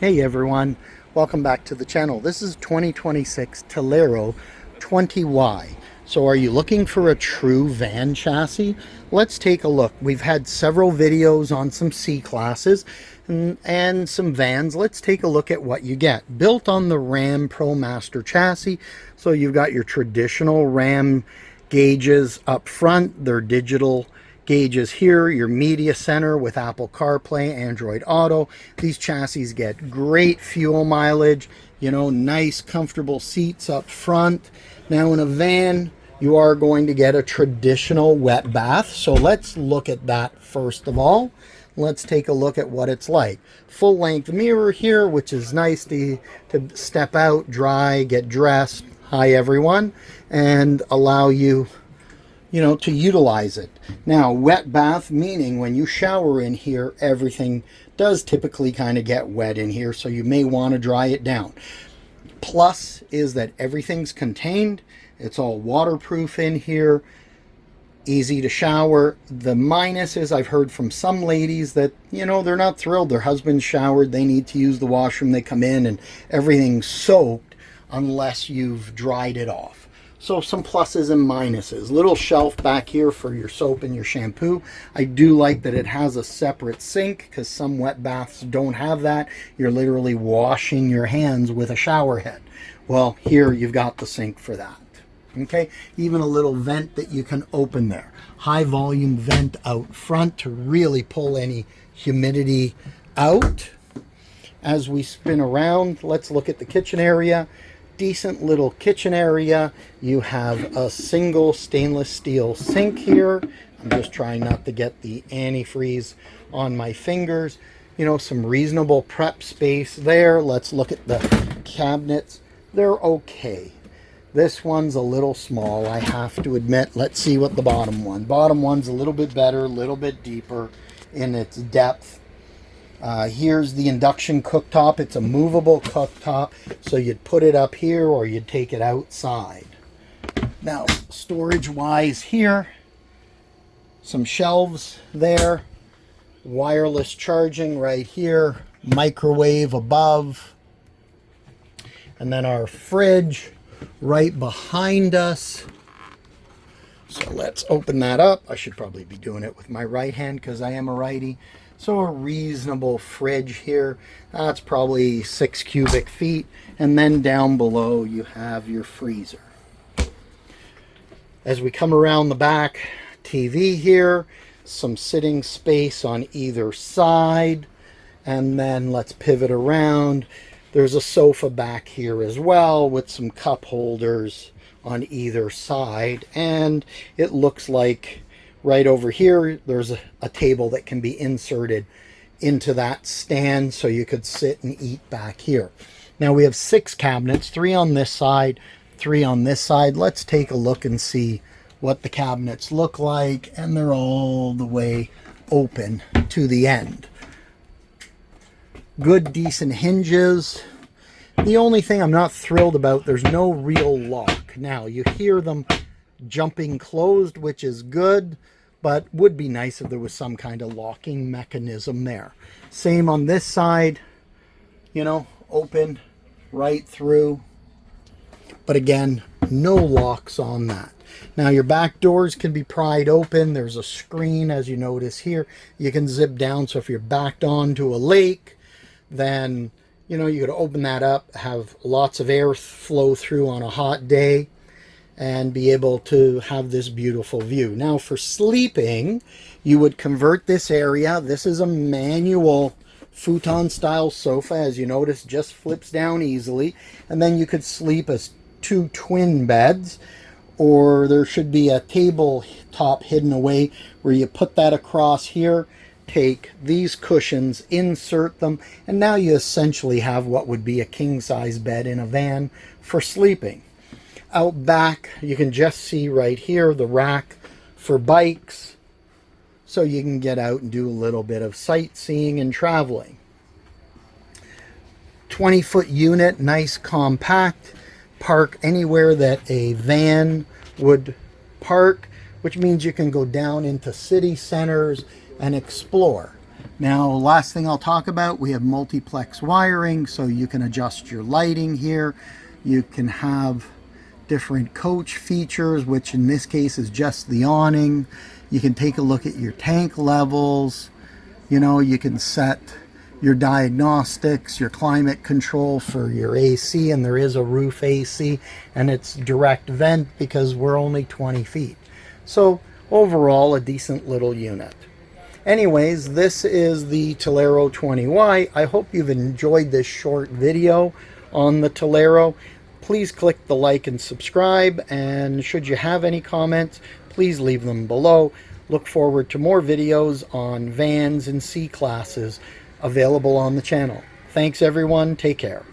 Hey everyone, welcome back to the channel. This is 2026 Tellaro 20Y. So are you looking for a true van chassis? Let's take a look. We've had several videos on some C-classes and some vans. Let's take a look at what you get. Built on the Ram ProMaster chassis. So you've got your traditional Ram gauges up front. They're digital gauges here, your media center with Apple CarPlay, Android Auto. These chassis get great fuel mileage, nice comfortable seats up front. Now in a van, you are going to get a traditional wet bath. So let's look at that first of all. Let's take a look at what it's like. Full length mirror here, which is nice to step out, dry, get dressed. Hi everyone, and allow you to utilize it. Now, wet bath, meaning when you shower in here, everything does typically kind of get wet in here, so you may want to dry it down. Plus is that everything's contained. It's all waterproof in here, easy to shower. The minus is I've heard from some ladies that, they're not thrilled. Their husband showered, they need to use the washroom, they come in and everything's soaked unless you've dried it off. So some pluses and minuses. Little shelf back here for your soap and your shampoo. I do like that it has a separate sink because some wet baths don't have that. You're literally washing your hands with a shower head. Well, here you've got the sink for that. Okay, even a little vent that you can open there. High volume vent out front to really pull any humidity out. As we spin around, let's look at the kitchen area. Decent little kitchen area. You have a single stainless steel sink here. I'm just trying not to get the antifreeze on my fingers. Some reasonable prep space there. Let's look at the cabinets. They're okay. This one's a little small, I have to admit. Let's see what the bottom one. Bottom one's a little bit better, a little bit deeper in its depth. Here's the induction cooktop. It's a movable cooktop, so you'd put it up here or you'd take it outside. Now, storage-wise here, some shelves there, wireless charging right here, microwave above, and then our fridge right behind us. So let's open that up. I should probably be doing it with my right hand because I am a righty. So a reasonable fridge here. That's probably 6 cubic feet. And then down below you have your freezer. As we come around the back, TV here, some sitting space on either side. And then let's pivot around. There's a sofa back here as well with some cup holders on either side. And it looks like right over here, there's a table that can be inserted into that stand so you could sit and eat back here. Now we have 6 cabinets, 3 on this side, 3 on this side. Let's take a look and see what the cabinets look like. And they're all the way open to the end. Good, decent hinges. The only thing I'm not thrilled about, there's no real lock. Now, you hear them jumping closed, which is good, but would be nice if there was some kind of locking mechanism there. Same on this side, open right through. But again, no locks on that. Now your back doors can be pried open. There's a screen, as you notice here. You can zip down, so if you're backed onto a lake, then you could open that up, have lots of air flow through on a hot day, and be able to have this beautiful view. Now for sleeping, you would convert this area. This is a manual futon style sofa, as you notice, just flips down easily. And then you could sleep as 2 twin beds, or there should be a tabletop hidden away where you put that across here, take these cushions, insert them, and now you essentially have what would be a king-size bed in a van for sleeping. Out back, you can just see right here the rack for bikes, so you can get out and do a little bit of sightseeing and traveling. 20-foot unit, nice compact, park anywhere that a van would park, which means you can go down into city centers and explore. Now, last thing I'll talk about, we have multiplex wiring, so you can adjust your lighting here. You can have different coach features, which in this case is just the awning. You can take a look at your tank levels. You know, you can set your diagnostics, your climate control for your AC, and there is a roof AC, and it's direct vent because we're only 20 feet. So overall, a decent little unit. Anyways, this is the Tellaro 20Y. I hope you've enjoyed this short video on the Tellaro. Please click the like and subscribe, and should you have any comments, please leave them below. Look forward to more videos on vans and C-classes available on the channel. Thanks everyone, take care.